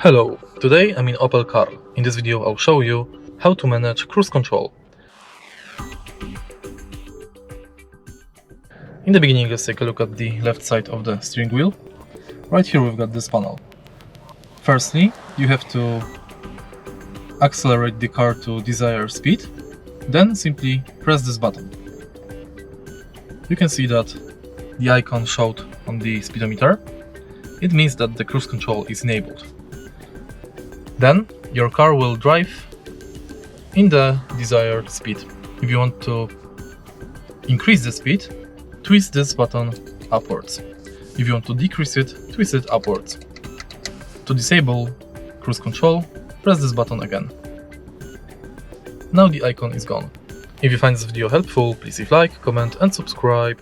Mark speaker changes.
Speaker 1: Hello, today I'm in Opel Karl. In this video I'll show you how to manage cruise control. In the beginning, let's take a look at the left side of the steering wheel. Right here we've got this panel. Firstly, you have to accelerate the car to desired speed, then simply press this button. You can see that the icon showed on the speedometer. It means that the cruise control is enabled. Then your car will drive in the desired speed. If you want to increase the speed, twist this button upwards. If you want to decrease it, twist it upwards. To disable cruise control, press this button again. Now the icon is gone. If you find this video helpful, please leave a like, comment and subscribe.